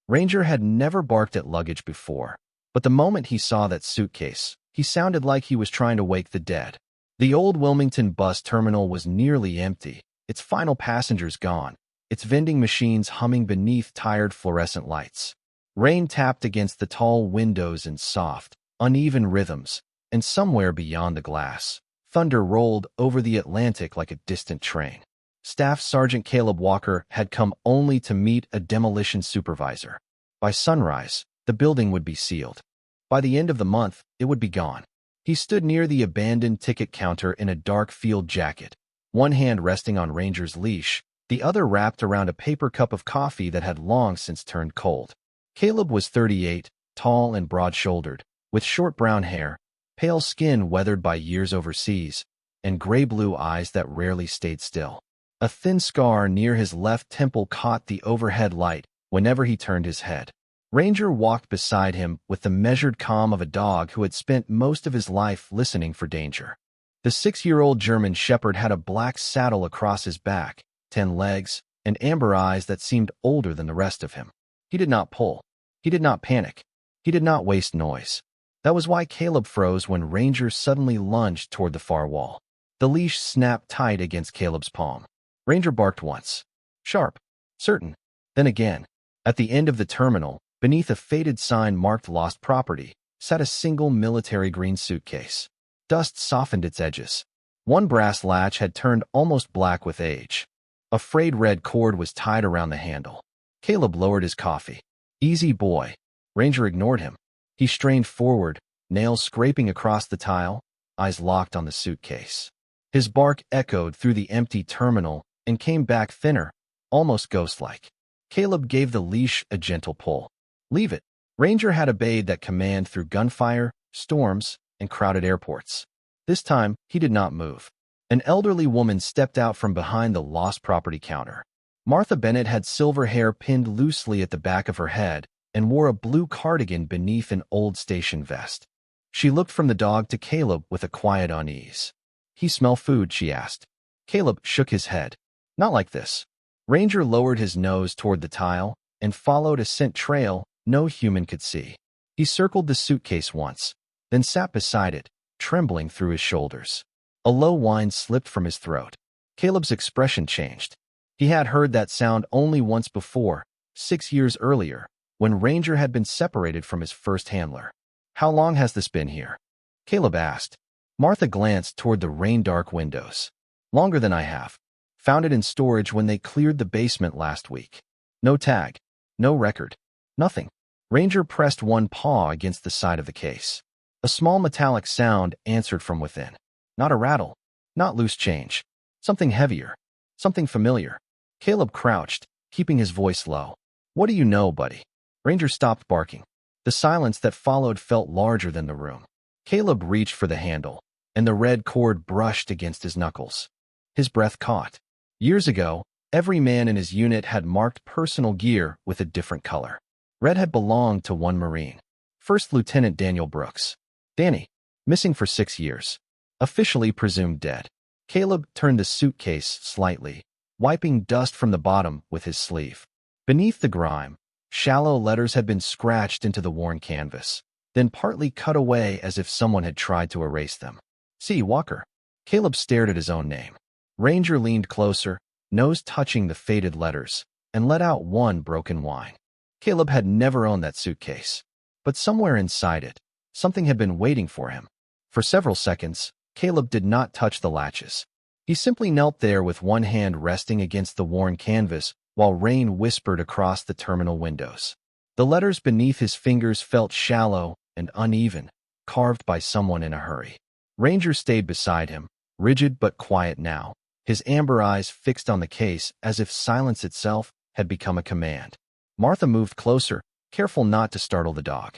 Ranger had never barked at luggage before, but the moment he saw that suitcase, he sounded like he was trying to wake the dead. The old Wilmington bus terminal was nearly empty, its final passengers gone, its vending machines humming beneath tired fluorescent lights. Rain tapped against the tall windows in soft, uneven rhythms, and somewhere beyond the glass, thunder rolled over the Atlantic like a distant train. Staff Sergeant Caleb Walker had come only to meet a demolition supervisor. By sunrise, the building would be sealed. By the end of the month, it would be gone. He stood near the abandoned ticket counter in a dark field jacket, one hand resting on Ranger's leash, the other wrapped around a paper cup of coffee that had long since turned cold. Caleb was 38, tall and broad-shouldered, with short brown hair, pale skin weathered by years overseas, and gray-blue eyes that rarely stayed still. A thin scar near his left temple caught the overhead light whenever he turned his head. Ranger walked beside him with the measured calm of a dog who had spent most of his life listening for danger. The 6-year-old German shepherd had a black saddle across his back, 10 legs, and amber eyes that seemed older than the rest of him. He did not pull. He did not panic. He did not waste noise. That was why Caleb froze when Ranger suddenly lunged toward the far wall. The leash snapped tight against Caleb's palm. Ranger barked once. Sharp. Certain. Then again. At the end of the terminal, beneath a faded sign marked Lost Property, sat a single military green suitcase. Dust softened its edges. One brass latch had turned almost black with age. A frayed red cord was tied around the handle. Caleb lowered his coffee. Easy boy. Ranger ignored him. He strained forward, nails scraping across the tile, eyes locked on the suitcase. His bark echoed through the empty terminal and came back thinner, almost ghost-like. Caleb gave the leash a gentle pull. Leave it. Ranger had obeyed that command through gunfire, storms, and crowded airports. This time, he did not move. An elderly woman stepped out from behind the Lost Property counter. Martha Bennett had silver hair pinned loosely at the back of her head and wore a blue cardigan beneath an old station vest. She looked from the dog to Caleb with a quiet unease. "He smell food?" she asked. Caleb shook his head. "Not like this." Ranger lowered his nose toward the tile and followed a scent trail no human could see. He circled the suitcase once, then sat beside it, trembling through his shoulders. A low whine slipped from his throat. Caleb's expression changed. He had heard that sound only once before, 6 years earlier, when Ranger had been separated from his first handler. "How long has this been here?" Caleb asked. Martha glanced toward the rain-dark windows. "Longer than I have. Found it in storage when they cleared the basement last week. No tag. No record. Nothing." Ranger pressed one paw against the side of the case. A small metallic sound answered from within. Not a rattle. Not loose change. Something heavier. Something familiar. Caleb crouched, keeping his voice low. "What do you know, buddy?" Ranger stopped barking. The silence that followed felt larger than the room. Caleb reached for the handle, and the red cord brushed against his knuckles. His breath caught. Years ago, every man in his unit had marked personal gear with a different color. Red had belonged to one Marine, First Lieutenant Daniel Brooks. Danny, missing for 6 years. Officially presumed dead. Caleb turned the suitcase slightly, wiping dust from the bottom with his sleeve. Beneath the grime, shallow letters had been scratched into the worn canvas, then partly cut away as if someone had tried to erase them. "C. Walker." Caleb stared at his own name. Ranger leaned closer, nose touching the faded letters, and let out one broken whine. Caleb had never owned that suitcase. But somewhere inside it, something had been waiting for him. For several seconds, Caleb did not touch the latches. He simply knelt there with one hand resting against the worn canvas while rain whispered across the terminal windows. The letters beneath his fingers felt shallow and uneven, carved by someone in a hurry. Ranger stayed beside him, rigid but quiet now, his amber eyes fixed on the case as if silence itself had become a command. Martha moved closer, careful not to startle the dog.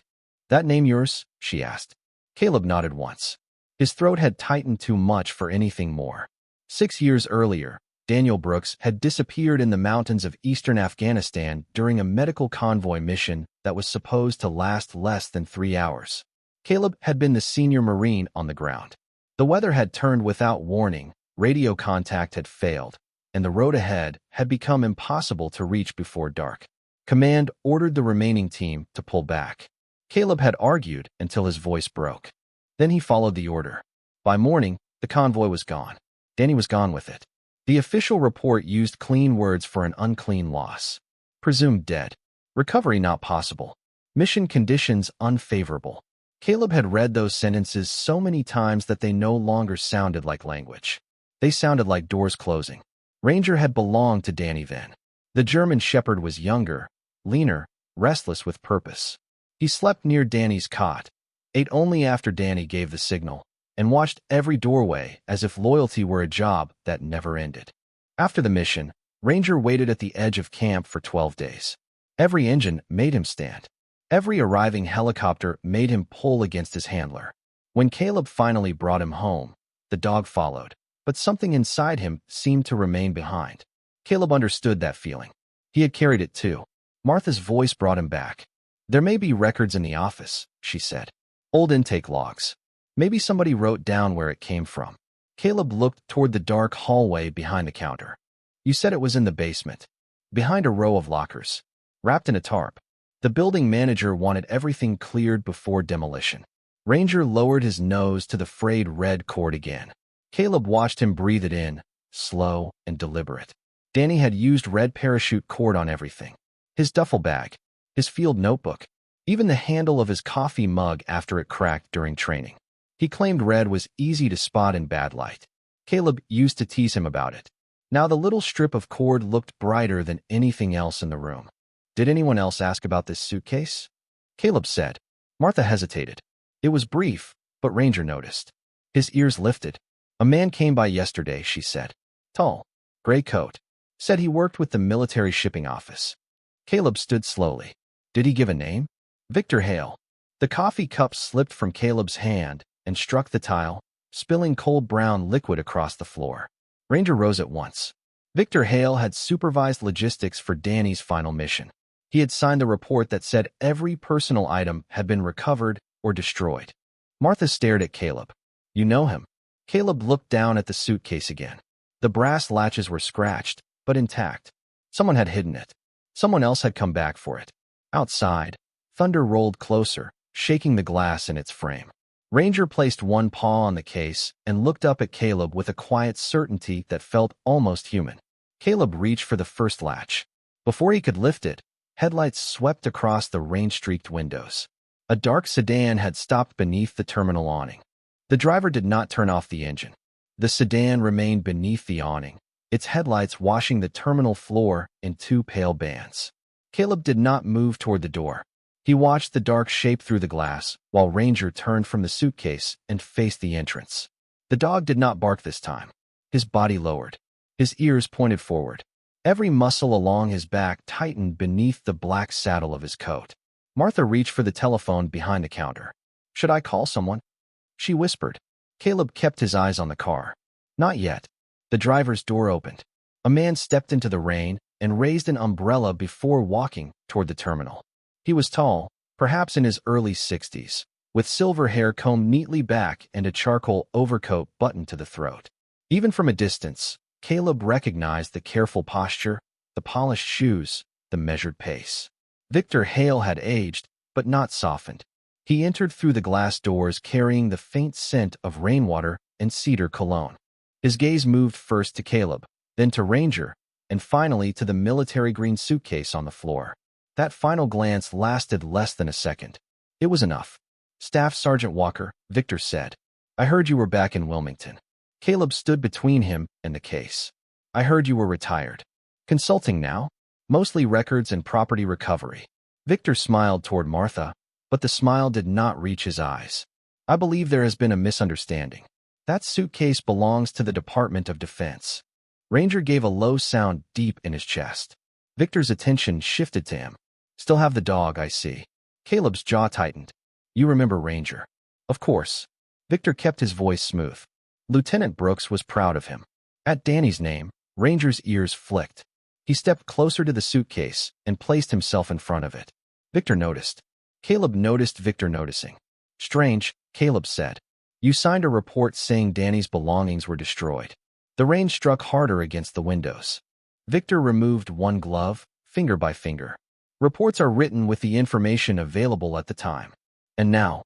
"That name yours?" she asked. Caleb nodded once. His throat had tightened too much for anything more. 6 years earlier, Daniel Brooks had disappeared in the mountains of eastern Afghanistan during a medical convoy mission that was supposed to last less than 3 hours. Caleb had been the senior Marine on the ground. The weather had turned without warning, radio contact had failed, and the road ahead had become impossible to reach before dark. Command ordered the remaining team to pull back. Caleb had argued until his voice broke. Then he followed the order. By morning, the convoy was gone. Danny was gone with it. The official report used clean words for an unclean loss. Presumed dead. Recovery not possible. Mission conditions unfavorable. Caleb had read those sentences so many times that they no longer sounded like language. They sounded like doors closing. Ranger had belonged to Danny then. The German shepherd was younger, leaner, restless with purpose. He slept near Danny's cot, ate only after Danny gave the signal, and watched every doorway as if loyalty were a job that never ended. After the mission, Ranger waited at the edge of camp for 12 days. Every engine made him stand. Every arriving helicopter made him pull against his handler. When Caleb finally brought him home, the dog followed, but something inside him seemed to remain behind. Caleb understood that feeling. He had carried it too. Martha's voice brought him back. There may be records in the office, she said. Old intake logs. Maybe somebody wrote down where it came from. Caleb looked toward the dark hallway behind the counter. You said it was in the basement, behind a row of lockers, wrapped in a tarp. The building manager wanted everything cleared before demolition. Ranger lowered his nose to the frayed red cord again. Caleb watched him breathe it in, slow and deliberate. Danny had used red parachute cord on everything. His duffel bag, his field notebook, even the handle of his coffee mug after it cracked during training. He claimed red was easy to spot in bad light. Caleb used to tease him about it. Now the little strip of cord looked brighter than anything else in the room. Did anyone else ask about this suitcase? Caleb said. Martha hesitated. It was brief, but Ranger noticed. His ears lifted. A man came by yesterday, she said. Tall, gray coat. Said he worked with the military shipping office. Caleb stood slowly. Did he give a name? Victor Hale. The coffee cup slipped from Caleb's hand and struck the tile, spilling cold brown liquid across the floor. Ranger rose at once. Victor Hale had supervised logistics for Danny's final mission. He had signed the report that said every personal item had been recovered or destroyed. Martha stared at Caleb. You know him? Caleb looked down at the suitcase again. The brass latches were scratched, but intact. Someone had hidden it. Someone else had come back for it. Outside, thunder rolled closer, shaking the glass in its frame. Ranger placed one paw on the case and looked up at Caleb with a quiet certainty that felt almost human. Caleb reached for the first latch. Before he could lift it, headlights swept across the rain-streaked windows. A dark sedan had stopped beneath the terminal awning. The driver did not turn off the engine. The sedan remained beneath the awning, its headlights washing the terminal floor in two pale bands. Caleb did not move toward the door. He watched the dark shape through the glass while Ranger turned from the suitcase and faced the entrance. The dog did not bark this time. His body lowered. His ears pointed forward. Every muscle along his back tightened beneath the black saddle of his coat. Martha reached for the telephone behind the counter. Should I call someone? She whispered. Caleb kept his eyes on the car. Not yet. The driver's door opened. A man stepped into the rain and raised an umbrella before walking toward the terminal. He was tall, perhaps in his early 60s, with silver hair combed neatly back and a charcoal overcoat buttoned to the throat. Even from a distance, Caleb recognized the careful posture, the polished shoes, the measured pace. Victor Hale had aged, but not softened. He entered through the glass doors carrying the faint scent of rainwater and cedar cologne. His gaze moved first to Caleb, then to Ranger, and finally to the military green suitcase on the floor. That final glance lasted less than a second. It was enough. Staff Sergeant Walker, Victor said. I heard you were back in Wilmington. Caleb stood between him and the case. I heard you were retired. Consulting now? Mostly records and property recovery. Victor smiled toward Martha, but the smile did not reach his eyes. I believe there has been a misunderstanding. That suitcase belongs to the Department of Defense. Ranger gave a low sound deep in his chest. Victor's attention shifted to him. Still have the dog, I see. Caleb's jaw tightened. You remember Ranger. Of course. Victor kept his voice smooth. Lieutenant Brooks was proud of him. At Danny's name, Ranger's ears flicked. He stepped closer to the suitcase and placed himself in front of it. Victor noticed. Caleb noticed Victor noticing. Strange, Caleb said. You signed a report saying Danny's belongings were destroyed. The rain struck harder against the windows. Victor removed one glove, finger by finger. Reports are written with the information available at the time. And now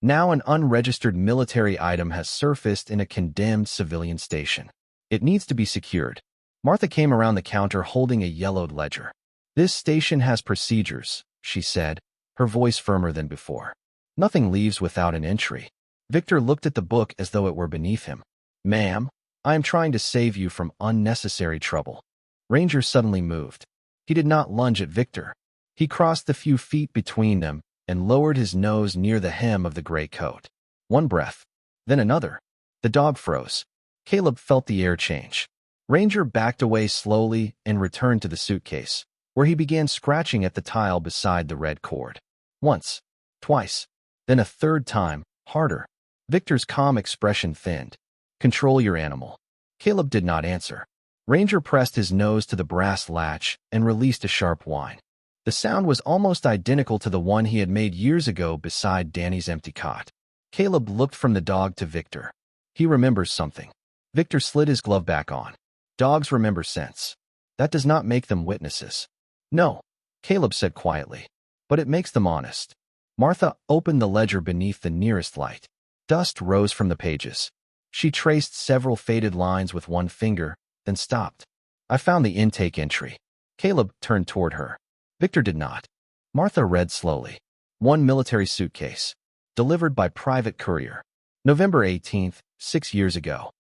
an unregistered military item has surfaced in a condemned civilian station. It needs to be secured. Martha came around the counter holding a yellowed ledger. This station has procedures, she said, her voice firmer than before. Nothing leaves without an entry. Victor looked at the book as though it were beneath him. Ma'am, I am trying to save you from unnecessary trouble. Ranger suddenly moved. He did not lunge at Victor. He crossed the few feet between them and lowered his nose near the hem of the gray coat. One breath, then another. The dog froze. Caleb felt the air change. Ranger backed away slowly and returned to the suitcase, where he began scratching at the tile beside the red cord. Once, twice, then a third time, harder. Victor's calm expression thinned. Control your animal. Caleb did not answer. Ranger pressed his nose to the brass latch and released a sharp whine. The sound was almost identical to the one he had made years ago beside Danny's empty cot. Caleb looked from the dog to Victor. He remembers something. Victor slid his glove back on. Dogs remember scents. That does not make them witnesses. No, Caleb said quietly, but it makes them honest. Martha opened the ledger beneath the nearest light. Dust rose from the pages. She traced several faded lines with one finger, then stopped. I found the intake entry. Caleb turned toward her. Victor did not. Martha read slowly. One military suitcase. Delivered by private courier. November 18th, 6 years ago.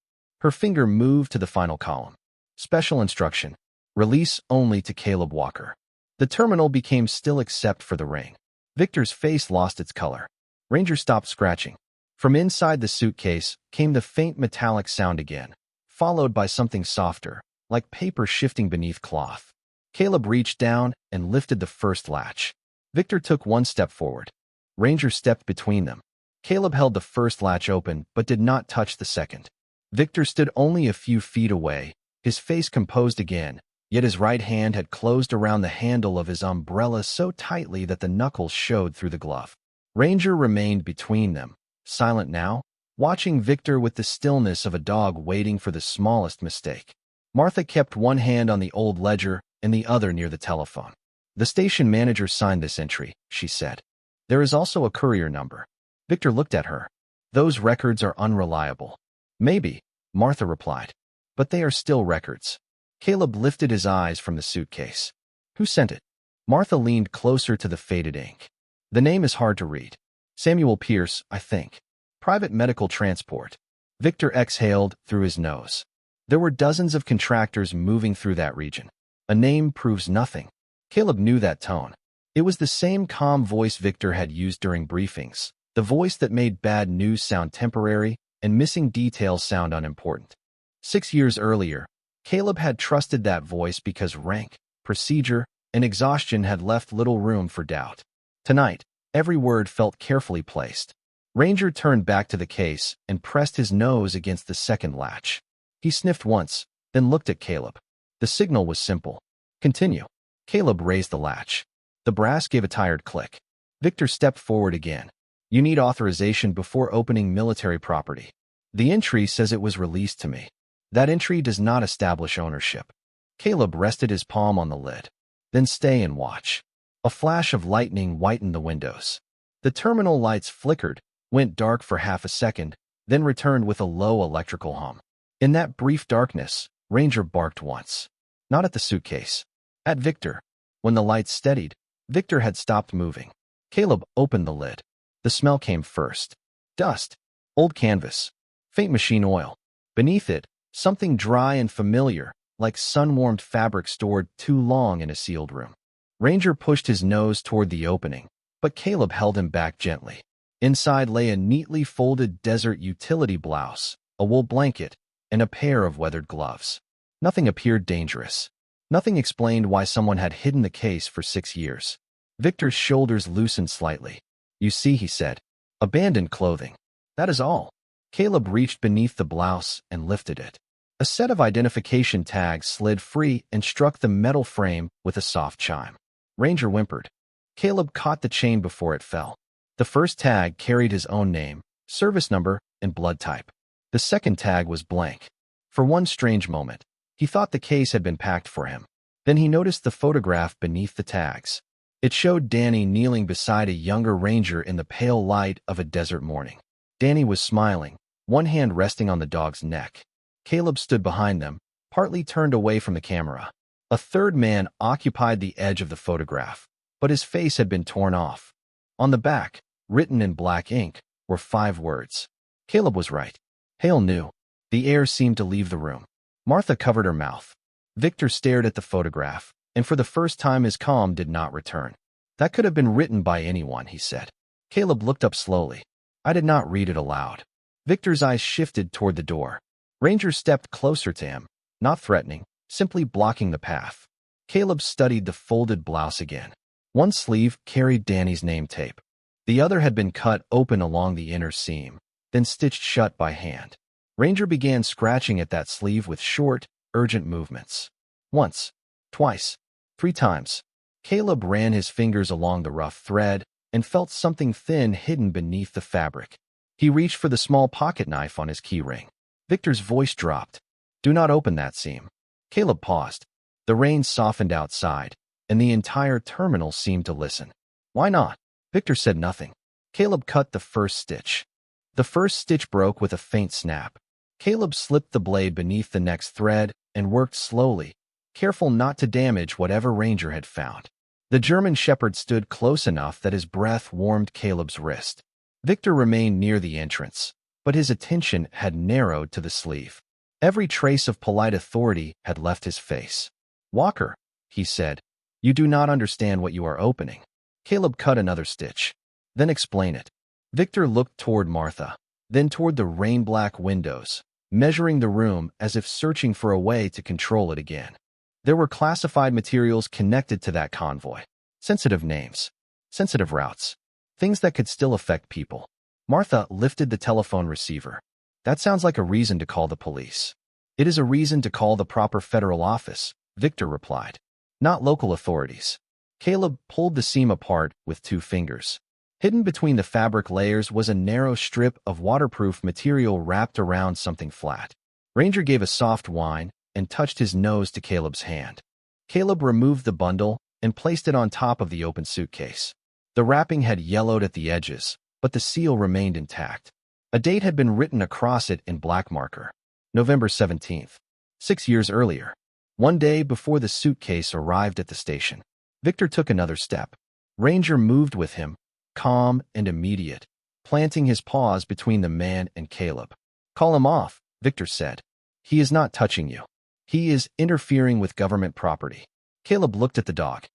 Her finger moved to the final column. Special instruction. Release only to Caleb Walker. The terminal became still except for the ring. Victor's face lost its color. Ranger stopped scratching. From inside the suitcase came the faint metallic sound again, followed by something softer, like paper shifting beneath cloth. Caleb reached down and lifted the first latch. Victor took one step forward. Ranger stepped between them. Caleb held the first latch open but did not touch the second. Victor stood only a few feet away, his face composed again, yet his right hand had closed around the handle of his umbrella so tightly that the knuckles showed through the glove. Ranger remained between them, silent now, watching Victor with the stillness of a dog waiting for the smallest mistake. Martha kept one hand on the old ledger and the other near the telephone. The station manager signed this entry, she said. There is also a courier number. Victor looked at her. Those records are unreliable. Maybe, Martha replied. But they are still records. Caleb lifted his eyes from the suitcase. Who sent it? Martha leaned closer to the faded ink. The name is hard to read. Samuel Pierce, I think. Private medical transport. Victor exhaled through his nose. There were dozens of contractors moving through that region. A name proves nothing. Caleb knew that tone. It was the same calm voice Victor had used during briefings, the voice that made bad news sound temporary and missing details sound unimportant. 6 years earlier, Caleb had trusted that voice because rank, procedure, and exhaustion had left little room for doubt. Tonight, every word felt carefully placed. Ranger turned back to the case and pressed his nose against the second latch. He sniffed once, then looked at Caleb. The signal was simple. Continue. Caleb raised the latch. The brass gave a tired click. Victor stepped forward again. You need authorization before opening military property. The entry says it was released to me. That entry does not establish ownership. Caleb rested his palm on the lid. Then stay and watch. A flash of lightning whitened the windows. The terminal lights flickered, went dark for half a second, then returned with a low electrical hum. In that brief darkness, Ranger barked once. Not at the suitcase. At Victor. When the lights steadied, Victor had stopped moving. Caleb opened the lid. The smell came first. Dust. Old canvas. Faint machine oil. Beneath it, something dry and familiar, like sun-warmed fabric stored too long in a sealed room. Ranger pushed his nose toward the opening, but Caleb held him back gently. Inside lay a neatly folded desert utility blouse, a wool blanket, and a pair of weathered gloves. Nothing appeared dangerous. Nothing explained why someone had hidden the case for 6 years. Victor's shoulders loosened slightly. You see, he said. Abandoned clothing. That is all. Caleb reached beneath the blouse and lifted it. A set of identification tags slid free and struck the metal frame with a soft chime. Ranger whimpered. Caleb caught the chain before it fell. The first tag carried his own name, service number, and blood type. The second tag was blank. For one strange moment, he thought the case had been packed for him. Then he noticed the photograph beneath the tags. It showed Danny kneeling beside a younger ranger in the pale light of a desert morning. Danny was smiling, one hand resting on the dog's neck. Caleb stood behind them, partly turned away from the camera. A third man occupied the edge of the photograph, but his face had been torn off. On the back, written in black ink, were 5 words. Caleb was right. Hale knew. The air seemed to leave the room. Martha covered her mouth. Victor stared at the photograph, and for the first time his calm did not return. That could have been written by anyone, he said. Caleb looked up slowly. I did not read it aloud. Victor's eyes shifted toward the door. Ranger stepped closer to him, not threatening, simply blocking the path. Caleb studied the folded blouse again. One sleeve carried Danny's name tape. The other had been cut open along the inner seam, then stitched shut by hand. Ranger began scratching at that sleeve with short, urgent movements. Once, twice, 3 times. Caleb ran his fingers along the rough thread and felt something thin hidden beneath the fabric. He reached for the small pocket knife on his keyring. Victor's voice dropped. Do not open that seam. Caleb paused. The rain softened outside, and the entire terminal seemed to listen. Why not? Victor said nothing. Caleb cut the first stitch. The first stitch broke with a faint snap. Caleb slipped the blade beneath the next thread and worked slowly, careful not to damage whatever Ranger had found. The German shepherd stood close enough that his breath warmed Caleb's wrist. Victor remained near the entrance, but his attention had narrowed to the sleeve. Every trace of polite authority had left his face. Walker, he said, you do not understand what you are opening. Caleb cut another stitch. Then explain it. Victor looked toward Martha, then toward the rain-black windows, measuring the room as if searching for a way to control it again. There were classified materials connected to that convoy. Sensitive names. Sensitive routes. Things that could still affect people. Martha lifted the telephone receiver. That sounds like a reason to call the police. It is a reason to call the proper federal office, Victor replied. Not local authorities. Caleb pulled the seam apart with 2 fingers. Hidden between the fabric layers was a narrow strip of waterproof material wrapped around something flat. Ranger gave a soft whine and touched his nose to Caleb's hand. Caleb removed the bundle and placed it on top of the open suitcase. The wrapping had yellowed at the edges, but the seal remained intact. A date had been written across it in black marker. November 17th. 6 years earlier. One day before the suitcase arrived at the station. Victor took another step. Ranger moved with him, calm and immediate, planting his paws between the man and Caleb. Call him off, Victor said. He is not touching you. He is interfering with government property. Caleb looked at the dog.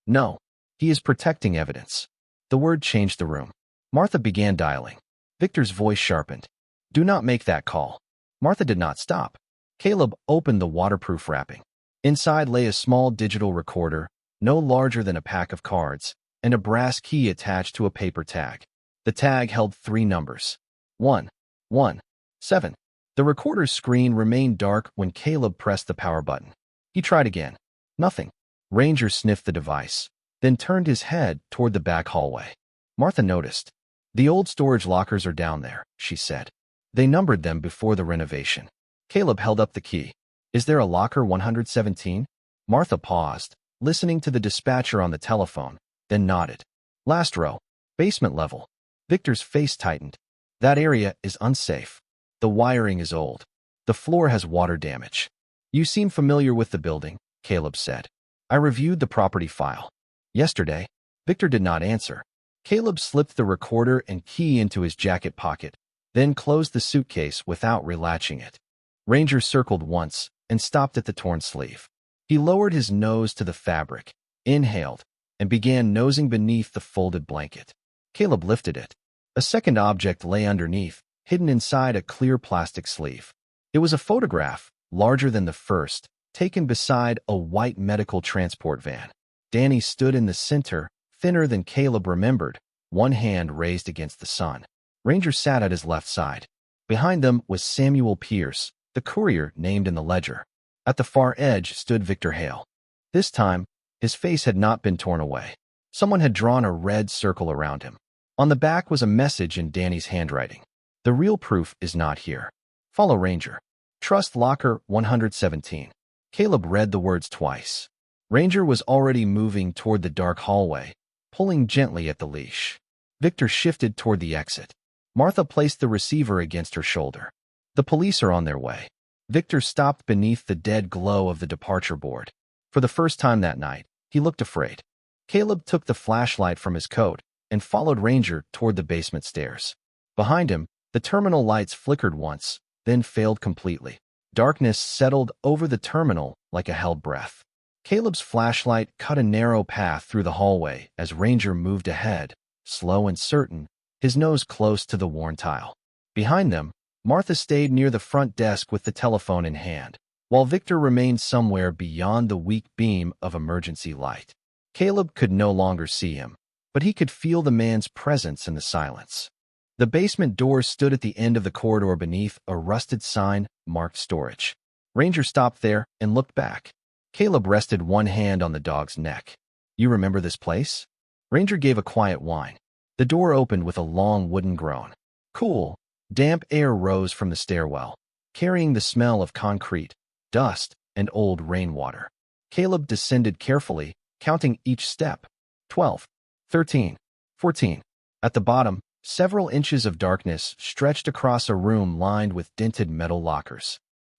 No, he is protecting evidence. The word changed the room. Martha began dialing. Victor's voice sharpened. Do not make that call. Martha did not stop. Caleb opened the waterproof wrapping. Inside lay a small digital recorder, no larger than a pack of cards, and a brass key attached to a paper tag. The tag held 3 numbers. 1, 1, 7. The recorder's screen remained dark when Caleb pressed the power button. He tried again. Nothing. Ranger sniffed the device, then turned his head toward the back hallway. Martha noticed. The old storage lockers are down there, she said. They numbered them before the renovation. Caleb held up the key. Is there a locker 117? Martha paused, listening to the dispatcher on the telephone, then nodded. Last row. Basement level. Victor's face tightened. That area is unsafe. The wiring is old. The floor has water damage. You seem familiar with the building, Caleb said. I reviewed the property file. Yesterday. Victor did not answer. Caleb slipped the recorder and key into his jacket pocket, then closed the suitcase without relatching it. Ranger circled once and stopped at the torn sleeve. He lowered his nose to the fabric, inhaled, and began nosing beneath the folded blanket. Caleb lifted it. A second object lay underneath, hidden inside a clear plastic sleeve. It was a photograph, larger than the first, taken beside a white medical transport van. Danny stood in the center, thinner than Caleb remembered, one hand raised against the sun. Ranger sat at his left side. Behind them was Samuel Pierce, the courier named in the ledger. At the far edge stood Victor Hale. This time, his face had not been torn away. Someone had drawn a red circle around him. On the back was a message in Danny's handwriting. The real proof is not here. Follow Ranger. Trust locker 117. Caleb read the words twice. Ranger was already moving toward the dark hallway, pulling gently at the leash. Victor shifted toward the exit. Martha placed the receiver against her shoulder. The police are on their way. Victor stopped beneath the dead glow of the departure board. For the first time that night, he looked afraid. Caleb took the flashlight from his coat and followed Ranger toward the basement stairs. Behind him, the terminal lights flickered once, then failed completely. Darkness settled over the terminal like a held breath. Caleb's flashlight cut a narrow path through the hallway as Ranger moved ahead, slow and certain, his nose close to the worn tile. Behind them, Martha stayed near the front desk with the telephone in hand, while Victor remained somewhere beyond the weak beam of emergency light. Caleb could no longer see him, but he could feel the man's presence in the silence. The basement door stood at the end of the corridor beneath a rusted sign marked storage. Ranger stopped there and looked back. Caleb rested one hand on the dog's neck. "You remember this place?" Ranger gave a quiet whine. The door opened with a long wooden groan. Cool, damp air rose from the stairwell, carrying the smell of concrete, dust, and old rainwater. Caleb descended carefully, counting each step. 12, 13, 14. At the bottom, several inches of darkness stretched across a room lined with dented metal lockers.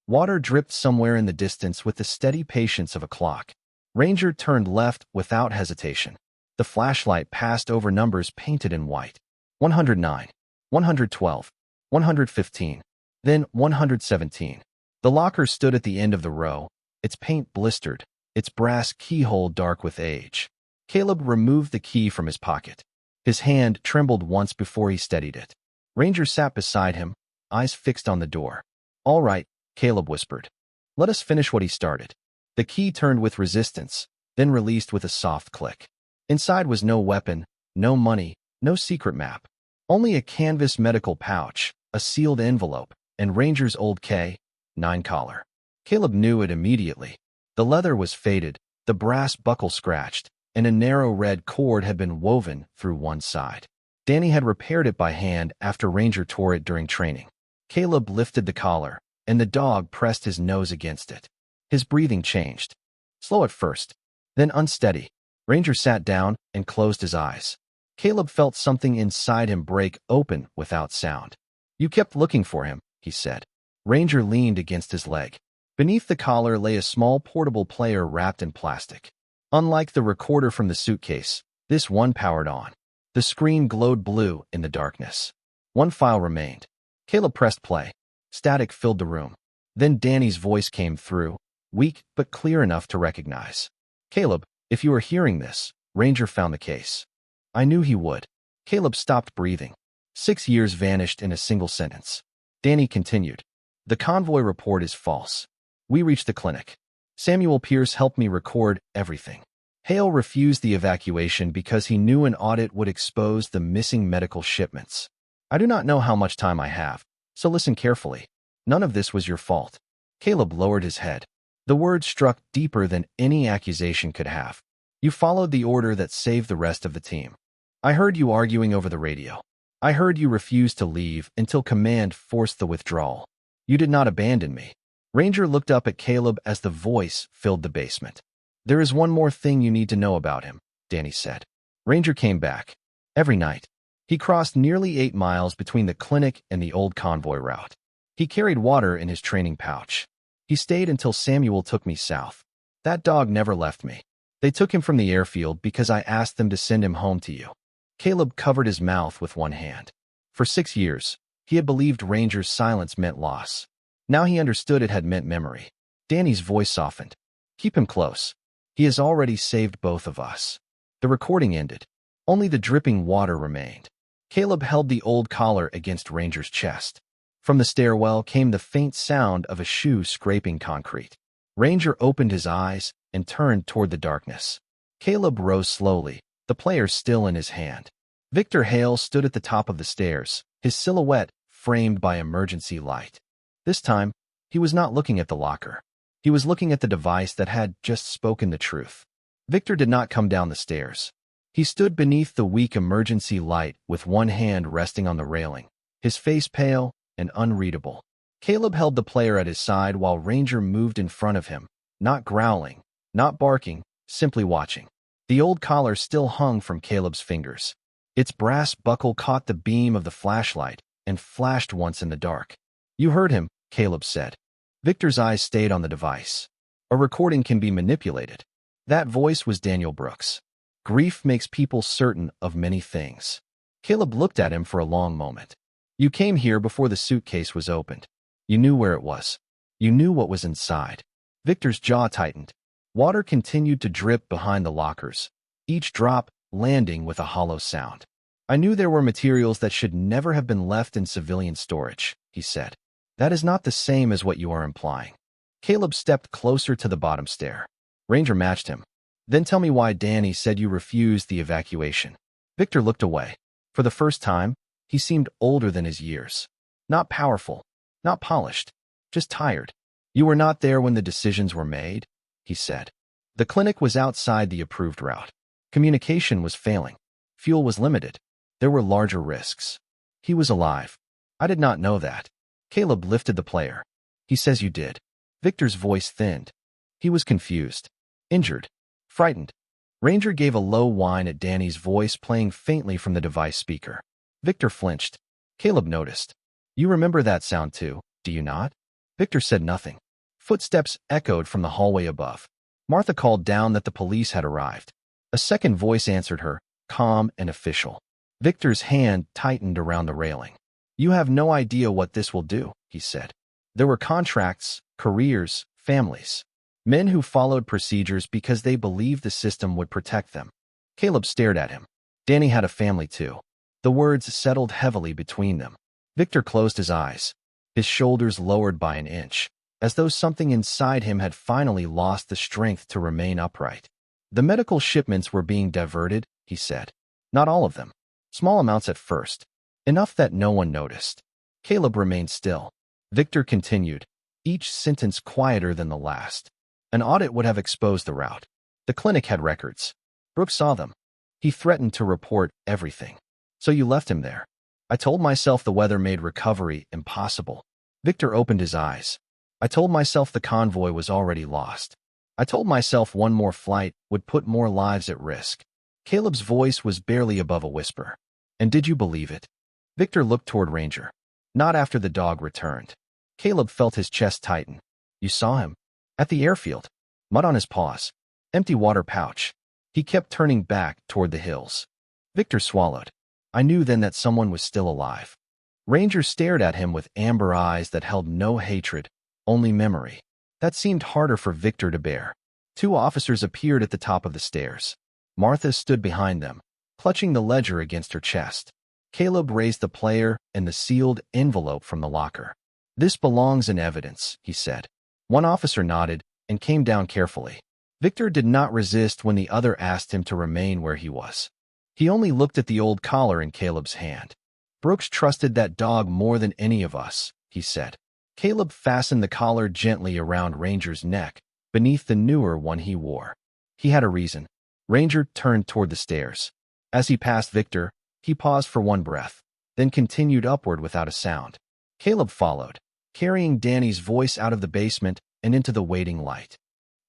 Water dripped somewhere in the distance with the steady patience of a clock. Ranger turned left without hesitation. The flashlight passed over numbers painted in white. 109, 112, 115, then 117. The locker stood at the end of the row, its paint blistered, its brass keyhole dark with age. Caleb removed the key from his pocket. His hand trembled once before he steadied it. Ranger sat beside him, eyes fixed on the door. "All right," Caleb whispered. "Let us finish what he started." The key turned with resistance, then released with a soft click. Inside was no weapon, no money, no secret map. Only a canvas medical pouch, a sealed envelope, and Ranger's old K-9 collar. Caleb knew it immediately. The leather was faded, the brass buckle scratched, and a narrow red cord had been woven through one side. Danny had repaired it by hand after Ranger tore it during training. Caleb lifted the collar, and the dog pressed his nose against it. His breathing changed. Slow at first, then unsteady. Ranger sat down and closed his eyes. Caleb felt something inside him break open without sound. "You kept looking for him," he said. Ranger leaned against his leg. Beneath the collar lay a small portable player wrapped in plastic. Unlike the recorder from the suitcase, this one powered on. The screen glowed blue in the darkness. One file remained. Caleb pressed play. Static filled the room. Then Danny's voice came through, weak but clear enough to recognize. "Caleb, if you are hearing this, Ranger found the case." "I knew he would." Caleb stopped breathing. 6 years vanished in a single sentence. Danny continued. "The convoy report is false. We reached the clinic. Samuel Pierce helped me record everything. Hale refused the evacuation because he knew an audit would expose the missing medical shipments. I do not know how much time I have, so listen carefully. None of this was your fault." Caleb lowered his head. The words struck deeper than any accusation could have. "You followed the order that saved the rest of the team. I heard you arguing over the radio. I heard you refused to leave until command forced the withdrawal. You did not abandon me." Ranger looked up at Caleb as the voice filled the basement. "There is one more thing you need to know about him," Danny said. Ranger came back. Every night. He crossed nearly 8 miles between the clinic and the old convoy route. He carried water in his training pouch. "He stayed until Samuel took me south. That dog never left me. They took him from the airfield because I asked them to send him home to you." Caleb covered his mouth with one hand. For 6 years, he had believed Ranger's silence meant loss. Now he understood it had meant memory. Danny's voice softened. "Keep him close. He has already saved both of us." The recording ended. Only the dripping water remained. Caleb held the old collar against Ranger's chest. From the stairwell came the faint sound of a shoe scraping concrete. Ranger opened his eyes and turned toward the darkness. Caleb rose slowly, the player still in his hand. Victor Hale stood at the top of the stairs, his silhouette framed by emergency light. This time, he was not looking at the locker. He was looking at the device that had just spoken the truth. Victor did not come down the stairs. He stood beneath the weak emergency light with one hand resting on the railing, his face pale and unreadable. Caleb held the player at his side while Ranger moved in front of him, not growling, not barking, simply watching. The old collar still hung from Caleb's fingers. Its brass buckle caught the beam of the flashlight and flashed once in the dark. "You heard him," Caleb said. Victor's eyes stayed on the device. "A recording can be manipulated." That voice was Daniel Brooks. "Grief makes people certain of many things." Caleb looked at him for a long moment. "You came here before the suitcase was opened. You knew where it was. You knew what was inside." Victor's jaw tightened. Water continued to drip behind the lockers, each drop landing with a hollow sound. "I knew there were materials that should never have been left in civilian storage," he said. "That is not the same as what you are implying." Caleb stepped closer to the bottom stair. Ranger matched him. "Then tell me why Danny said you refused the evacuation." Victor looked away. For the first time, he seemed older than his years. Not powerful, not polished, just tired. "You were not there when the decisions were made," he said. "The clinic was outside the approved route. Communication was failing. Fuel was limited. There were larger risks." "He was alive." "I did not know that." Caleb lifted the player. "He says you did." Victor's voice thinned. He was confused, injured, frightened. Ranger gave a low whine at Danny's voice playing faintly from the device speaker. Victor flinched. Caleb noticed. "You remember that sound too, do you not?" Victor said nothing. Footsteps echoed from the hallway above. Martha called down that the police had arrived. A second voice answered her, calm and official. Victor's hand tightened around the railing. "You have no idea what this will do," he said. There were contracts, careers, families. Men who followed procedures because they believed the system would protect them. Caleb stared at him. Danny had a family too. The words settled heavily between them. Victor closed his eyes, his shoulders lowered by an inch, as though something inside him had finally lost the strength to remain upright. "The medical shipments were being diverted," he said. "Not all of them. Small amounts at first. Enough that no one noticed." Caleb remained still. Victor continued, each sentence quieter than the last. "An audit would have exposed the route. The clinic had records. Brooks saw them. He threatened to report everything. So you left him there." "I told myself the weather made recovery impossible." Victor opened his eyes. "I told myself the convoy was already lost. I told myself one more flight would put more lives at risk." Caleb's voice was barely above a whisper. "And did you believe it?" Victor looked toward Ranger. "Not after the dog returned." Caleb felt his chest tighten. "You saw him?" "At the airfield. Mud on his paws. Empty water pouch." He kept turning back toward the hills. Victor swallowed. "I knew then that someone was still alive." Ranger stared at him with amber eyes that held no hatred, only memory. That seemed harder for Victor to bear. Two officers appeared at the top of the stairs. Martha stood behind them, clutching the ledger against her chest. Caleb raised the player and the sealed envelope from the locker. "This belongs in evidence," he said. One officer nodded and came down carefully. Victor did not resist when the other asked him to remain where he was. He only looked at the old collar in Caleb's hand. "Brooks trusted that dog more than any of us," he said. Caleb fastened the collar gently around Ranger's neck, beneath the newer one he wore. He had a reason. Ranger turned toward the stairs. As he passed Victor, he paused for one breath, then continued upward without a sound. Caleb followed, carrying Danny's voice out of the basement and into the waiting light.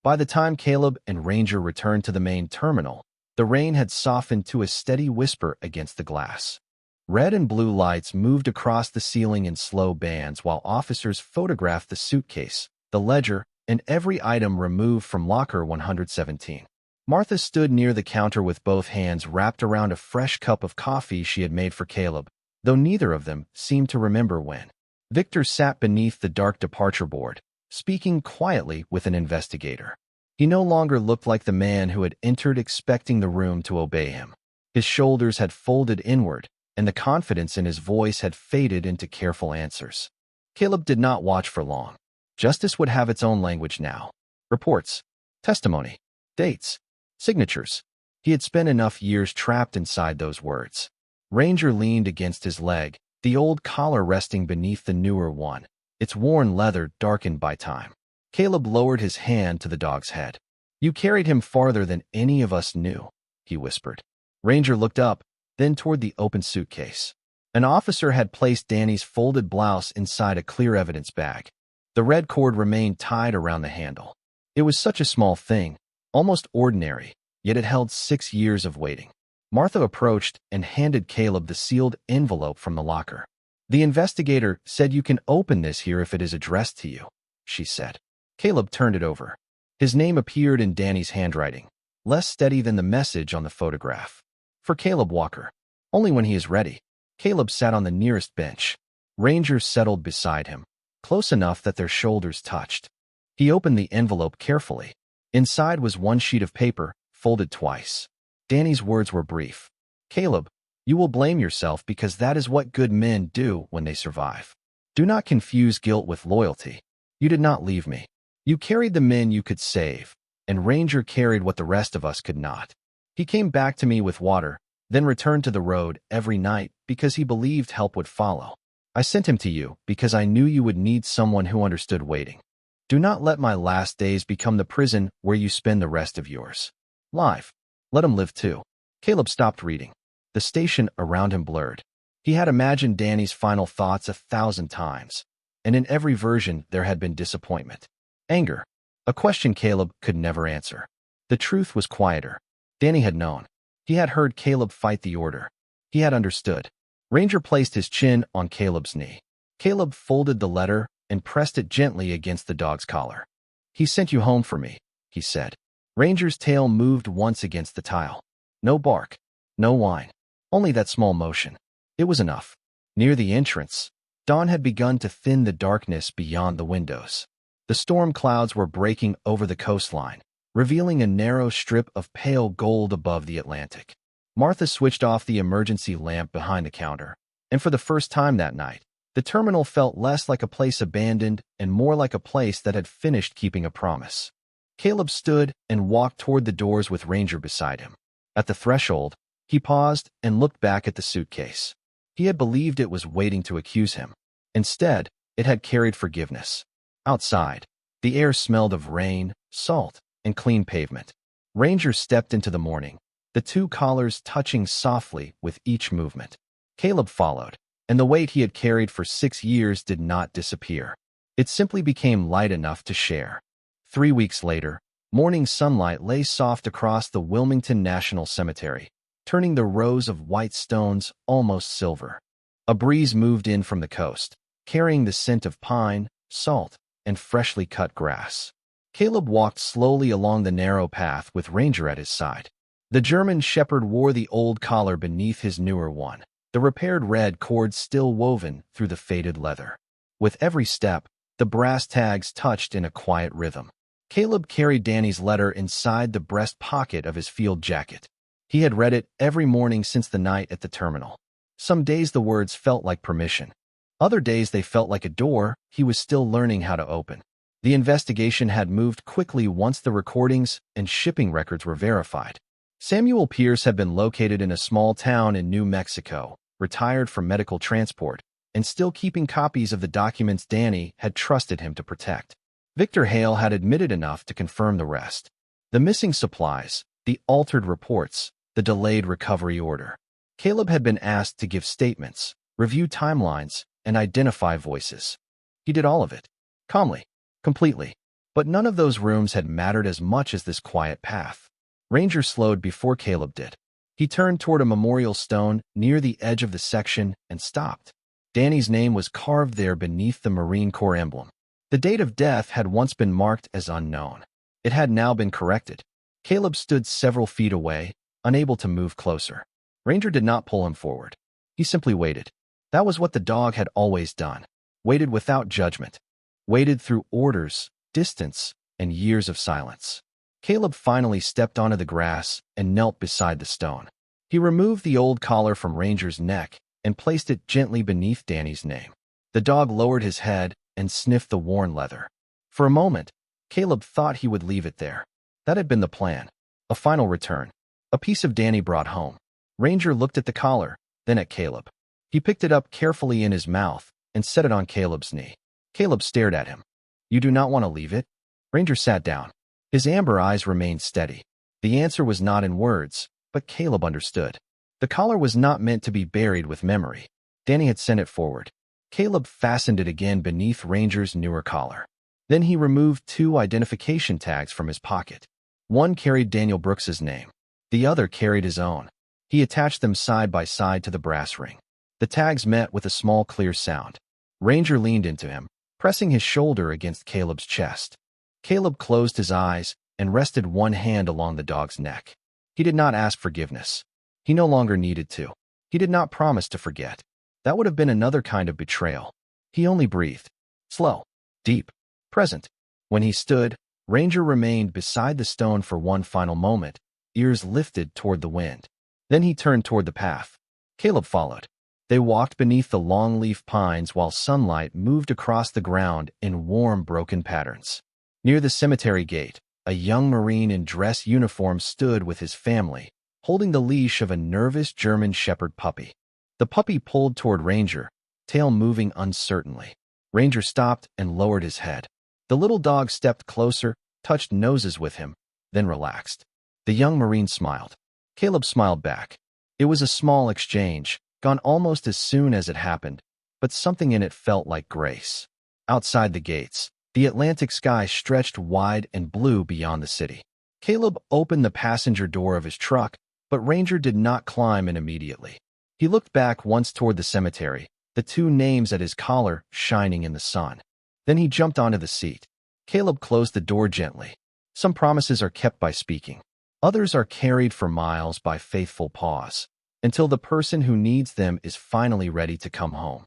By the time Caleb and Ranger returned to the main terminal, the rain had softened to a steady whisper against the glass. Red and blue lights moved across the ceiling in slow bands while officers photographed the suitcase, the ledger, and every item removed from locker 117. Martha stood near the counter with both hands wrapped around a fresh cup of coffee she had made for Caleb, though neither of them seemed to remember when. Victor sat beneath the dark departure board, speaking quietly with an investigator. He no longer looked like the man who had entered expecting the room to obey him. His shoulders had folded inward, and the confidence in his voice had faded into careful answers. Caleb did not watch for long. Justice would have its own language now. Reports, testimony, dates, signatures. He had spent enough years trapped inside those words. Ranger leaned against his leg, the old collar resting beneath the newer one, its worn leather darkened by time. Caleb lowered his hand to the dog's head. "You carried him farther than any of us knew," he whispered. Ranger looked up, then toward the open suitcase. An officer had placed Danny's folded blouse inside a clear evidence bag. The red cord remained tied around the handle. It was such a small thing, almost ordinary, yet it held 6 years of waiting. Martha approached and handed Caleb the sealed envelope from the locker. "The investigator said you can open this here if it is addressed to you," she said. Caleb turned it over. His name appeared in Danny's handwriting, less steady than the message on the photograph. "For Caleb Walker. Only when he is ready." Caleb sat on the nearest bench. Ranger settled beside him, close enough that their shoulders touched. He opened the envelope carefully. Inside was one sheet of paper, folded twice. Danny's words were brief. "Caleb, you will blame yourself because that is what good men do when they survive. Do not confuse guilt with loyalty. You did not leave me. You carried the men you could save, and Ranger carried what the rest of us could not. He came back to me with water, then returned to the road every night because he believed help would follow. I sent him to you because I knew you would need someone who understood waiting. Do not let my last days become the prison where you spend the rest of yours. Live. Let him live too." Caleb stopped reading. The station around him blurred. He had imagined Danny's final thoughts 1,000 times, and in every version there had been disappointment. Anger. A question Caleb could never answer. The truth was quieter. Danny had known. He had heard Caleb fight the order. He had understood. Ranger placed his chin on Caleb's knee. Caleb folded the letter and pressed it gently against the dog's collar. "He sent you home for me," he said. Ranger's tail moved once against the tile. No bark. No whine. Only that small motion. It was enough. Near the entrance, dawn had begun to thin the darkness beyond the windows. The storm clouds were breaking over the coastline, revealing a narrow strip of pale gold above the Atlantic. Martha switched off the emergency lamp behind the counter, and for the first time that night, the terminal felt less like a place abandoned and more like a place that had finished keeping a promise. Caleb stood and walked toward the doors with Ranger beside him. At the threshold, he paused and looked back at the suitcase. He had believed it was waiting to accuse him. Instead, it had carried forgiveness. Outside, the air smelled of rain, salt, and clean pavement. Ranger stepped into the morning, the two collars touching softly with each movement. Caleb followed, and the weight he had carried for 6 years did not disappear. It simply became light enough to share. 3 weeks later, morning sunlight lay soft across the Wilmington National Cemetery, turning the rows of white stones almost silver. A breeze moved in from the coast, carrying the scent of pine, salt, and freshly cut grass. Caleb walked slowly along the narrow path with Ranger at his side. The German shepherd wore the old collar beneath his newer one, the repaired red cord still woven through the faded leather. With every step, the brass tags touched in a quiet rhythm. Caleb carried Danny's letter inside the breast pocket of his field jacket. He had read it every morning since the night at the terminal. Some days the words felt like permission. Other days they felt like a door he was still learning how to open. The investigation had moved quickly once the recordings and shipping records were verified. Samuel Pierce had been located in a small town in New Mexico, retired from medical transport, and still keeping copies of the documents Danny had trusted him to protect. Victor Hale had admitted enough to confirm the rest. The missing supplies, the altered reports, the delayed recovery order. Caleb had been asked to give statements, review timelines, and identify voices. He did all of it. Calmly. Completely. But none of those rooms had mattered as much as this quiet path. Ranger slowed before Caleb did. He turned toward a memorial stone near the edge of the section and stopped. Danny's name was carved there beneath the Marine Corps emblem. The date of death had once been marked as unknown. It had now been corrected. Caleb stood several feet away, unable to move closer. Ranger did not pull him forward. He simply waited. That was what the dog had always done. Waited without judgment. Waited through orders, distance, and years of silence. Caleb finally stepped onto the grass and knelt beside the stone. He removed the old collar from Ranger's neck and placed it gently beneath Danny's name. The dog lowered his head and sniffed the worn leather. For a moment, Caleb thought he would leave it there. That had been the plan. A final return. A piece of Danny brought home. Ranger looked at the collar, then at Caleb. He picked it up carefully in his mouth and set it on Caleb's knee. Caleb stared at him. "You do not want to leave it?" Ranger sat down. His amber eyes remained steady. The answer was not in words, but Caleb understood. The collar was not meant to be buried with memory. Danny had sent it forward. Caleb fastened it again beneath Ranger's newer collar. Then he removed 2 identification tags from his pocket. One carried Daniel Brooks's name. The other carried his own. He attached them side by side to the brass ring. The tags met with a small, clear sound. Ranger leaned into him, pressing his shoulder against Caleb's chest. Caleb closed his eyes and rested one hand along the dog's neck. He did not ask forgiveness. He no longer needed to. He did not promise to forget. That would have been another kind of betrayal. He only breathed. Slow, deep, present. When he stood, Ranger remained beside the stone for one final moment, ears lifted toward the wind. Then he turned toward the path. Caleb followed. They walked beneath the long-leaf pines while sunlight moved across the ground in warm, broken patterns. Near the cemetery gate, a young Marine in dress uniform stood with his family, holding the leash of a nervous German Shepherd puppy. The puppy pulled toward Ranger, tail moving uncertainly. Ranger stopped and lowered his head. The little dog stepped closer, touched noses with him, then relaxed. The young Marine smiled. Caleb smiled back. It was a small exchange, gone almost as soon as it happened, but something in it felt like grace. Outside the gates, the Atlantic sky stretched wide and blue beyond the city. Caleb opened the passenger door of his truck, but Ranger did not climb in immediately. He looked back once toward the cemetery, the two names at his collar shining in the sun. Then he jumped onto the seat. Caleb closed the door gently. Some promises are kept by speaking. Others are carried for miles by faithful pause, until the person who needs them is finally ready to come home.